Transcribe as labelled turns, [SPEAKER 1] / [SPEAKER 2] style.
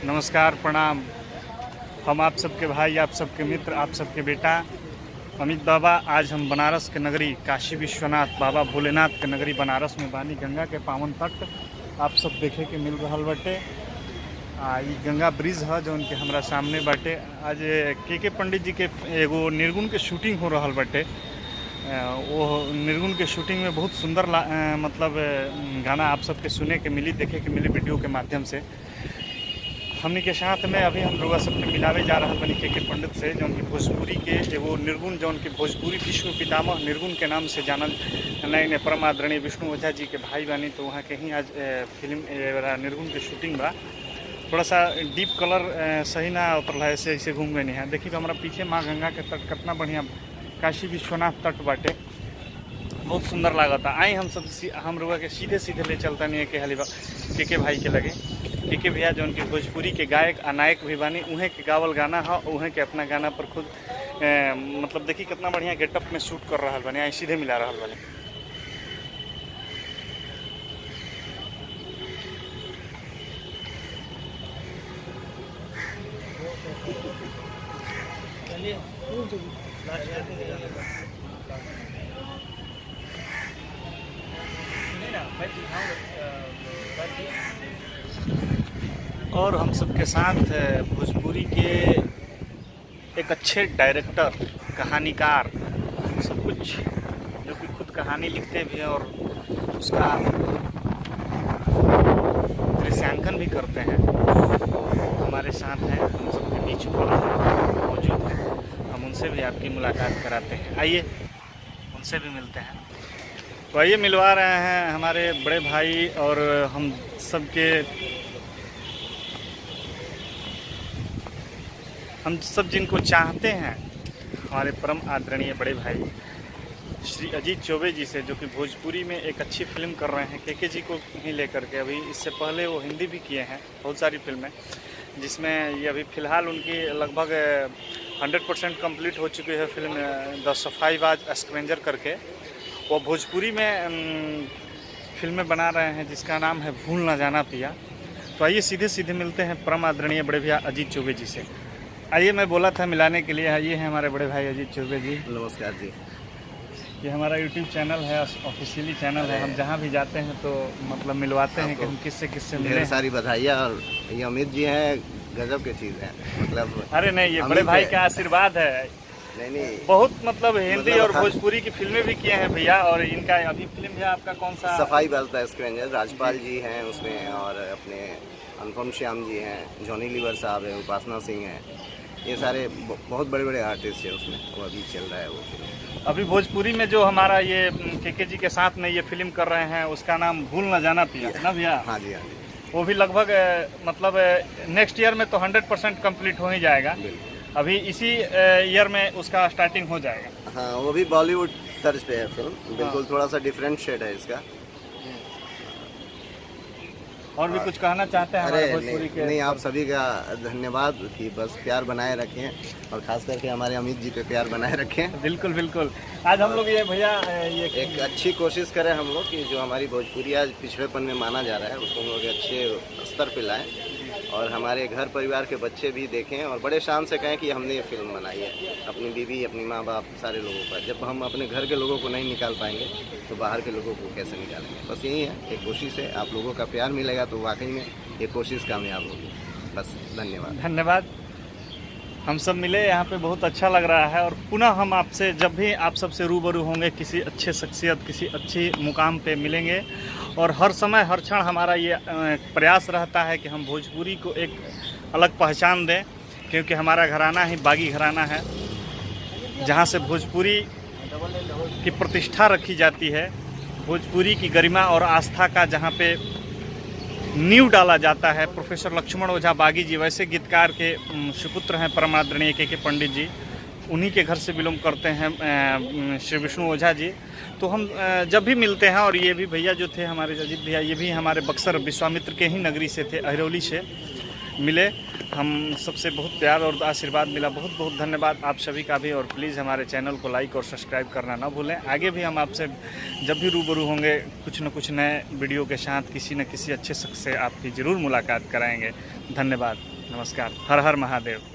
[SPEAKER 1] नमस्कार, प्रणाम। हम आप सबके भाई, आप सबके मित्र, आप सबके बेटा अमित बाबा। आज हम बनारस के नगरी काशी विश्वनाथ बाबा भोलेनाथ के नगरी बनारस में बानी। गंगा के पावन तट आप सब देखे के मिल रहा बाटे। ये गंगा ब्रिज है जो उनके हमरा सामने बाटे। आज के पंडित जी के एगो निर्गुण के शूटिंग हो रहा बाटे। वो निर्गुण के शूटिंग में बहुत सुंदर मतलब गाना आप सबके सुने के मिली, देखे के मिली वीडियो के माध्यम से। हमने के साथ में अभी हम लोग सबके मिलावे जा रहा बनी के पंडित से, जो उनकी भोजपुरी के एगो निर्गुण, जो उनके भोजपुरी विश्व पितामह निर्गुण के नाम से जानल नए परम आदरणीय विष्णु ओझा जी के भाई बानी। तो वहाँ के ही आज फिल्म निर्गुण के शूटिंग बा। थोड़ा सा डीप कलर सही ना उतरला, ऐसे ऐसे घूम गए नहीं है। देखिए हमारा पीछे माँ गंगा के तट कितना बढ़िया काशी विश्वनाथ तट बाटे, बहुत सुंदर लागता। आई हम लोग के सीधे सीधे ले चलता नहीं है के भाई के लगे। के भैया जो उनके भोजपुरी के गायक अनायक भी बानी, उहें के गावल गाना है, उहें के अपना गाना पर खुद मतलब देखिए कितना बढ़िया गेटअप में शूट कर रहा बने। आई सीधे मिला रहा बने। और हम सबके साथ भोजपुरी के एक अच्छे डायरेक्टर, कहानीकार, सब कुछ, जो कि खुद कहानी लिखते भी हैं और उसका दृश्यांकन भी करते हैं, हमारे साथ हैं। हम सबके बीच मौजूद हैं। हम उनसे भी आपकी मुलाकात कराते हैं। आइए उनसे भी मिलते हैं। तो आइए मिलवा रहे हैं हमारे बड़े भाई और हम सब जिनको चाहते हैं, हमारे परम आदरणीय बड़े भाई श्री अजीत चौबे जी से, जो कि भोजपुरी में एक अच्छी फिल्म कर रहे हैं के जी को ही लेकर के। अभी इससे पहले वो हिंदी भी किए हैं बहुत सारी फिल्में, जिसमें ये अभी फ़िलहाल उनकी लगभग 100% कंप्लीट हो चुकी है फिल्म द सफाई वाज स्ट्रेंजर करके। वो भोजपुरी में फिल्में बना रहे हैं जिसका नाम है भूल ना जाना पिया। तो आइए सीधे सीधे मिलते हैं परम आदरणीय बड़े भैया अजीत चौबे जी से। आइए, मैं बोला था मिलाने के लिए। ये हैं हमारे बड़े भाई अजीत चौबे जी।
[SPEAKER 2] नमस्कार जी।
[SPEAKER 1] ये हमारा यूट्यूब चैनल है, ऑफिशियली चैनल है। हम जहाँ भी जाते हैं तो मतलब मिलवाते हैं कि हम किससे मिले।
[SPEAKER 2] सारी बधाइयाँ। और ये अमित जी हैं, गजब की चीज़ है मतलब।
[SPEAKER 1] अरे नहीं, ये बड़े भाई का आशीर्वाद है।
[SPEAKER 2] नहीं
[SPEAKER 1] बहुत मतलब हिंदी और भोजपुरी की फिल्में भी किए हैं भैया। और इनका अभी फिल्म है आपका कौन सा?
[SPEAKER 2] सफाई वाज द स्ट्रेंजर। राजपाल जी हैं उसमें, और अपने अनुपम श्याम जी हैं, जॉनी लीवर साहब हैं, उपासना सिंह हैं। ये सारे बहुत बड़े बड़े आर्टिस्ट हैं उसमें। वो अभी चल रहा है वो फिल्म।
[SPEAKER 1] अभी भोजपुरी में जो हमारा ये के जी के साथ में ये फिल्म कर रहे हैं, उसका नाम भूल ना जाना पिया ना भैया?
[SPEAKER 2] हाँ जी, हाँ जी।
[SPEAKER 1] वो भी लगभग मतलब नेक्स्ट ईयर में तो 100% कंप्लीट हो ही जाएगा। अभी इसी ईयर में उसका स्टार्टिंग हो जाएगा।
[SPEAKER 2] हाँ, वो भी बॉलीवुड तर्ज पे है फिल्म, बिल्कुल। थोड़ा सा डिफरेंट शेड है इसका।
[SPEAKER 1] और भी कुछ कहना चाहते हैं हमारे भोजपुरी के?
[SPEAKER 2] नहीं, आप सभी का धन्यवाद कि बस प्यार बनाए रखें, और खास करके हमारे अमित जी पे प्यार बनाए रखें।
[SPEAKER 1] बिल्कुल बिल्कुल। आज हम लोग ये भैया ये
[SPEAKER 2] एक अच्छी कोशिश करें हम लोग कि जो हमारी भोजपुरी आज पिछड़ेपन में माना जा रहा है, उसको हम लोग अच्छे स्तर पे लाएं, और हमारे घर परिवार के बच्चे भी देखें और बड़े शान से कहें कि हमने ये फिल्म बनाई है। अपनी बीवी, अपनी माँ बाप, सारे लोगों का। जब हम अपने घर के लोगों को नहीं निकाल पाएंगे तो बाहर के लोगों को कैसे निकालेंगे? बस यही है, एक कोशिश है। आप लोगों का प्यार मिलेगा तो वाकई में ये कोशिश कामयाब होगी। बस धन्यवाद।
[SPEAKER 1] धन्यवाद। हम सब मिले यहाँ पे, बहुत अच्छा लग रहा है। और पुनः हम आपसे जब भी आप सबसे रूबरू होंगे, किसी अच्छे शख्सियत, किसी अच्छी मुकाम पे मिलेंगे। और हर समय हर क्षण हमारा ये प्रयास रहता है कि हम भोजपुरी को एक अलग पहचान दें, क्योंकि हमारा घराना ही बागी घराना है, जहाँ से भोजपुरी की प्रतिष्ठा रखी जाती है, भोजपुरी की गरिमा और आस्था का जहाँ पे नींव डाला जाता है। प्रोफेसर लक्ष्मण ओझा बागी जी वैसे गीतकार के सुपुत्र हैं परम आदरणीय के पंडित जी, उन्हीं के घर से बिलोंग करते हैं श्री विष्णु ओझा जी। तो हम जब भी मिलते हैं, और ये भी भैया जो थे हमारे अजीत भैया, ये भी हमारे बक्सर विश्वामित्र के ही नगरी से थे, अहिरौली से। मिले। हम सबसे बहुत प्यार और आशीर्वाद मिला, बहुत बहुत धन्यवाद आप सभी का भी। और प्लीज़ हमारे चैनल को लाइक और सब्सक्राइब करना ना भूलें। आगे भी हम आपसे जब भी रूबरू होंगे कुछ न कुछ नए वीडियो के साथ किसी न किसी अच्छे शख्स से आपकी ज़रूर मुलाकात कराएंगे। धन्यवाद, नमस्कार, हर हर महादेव।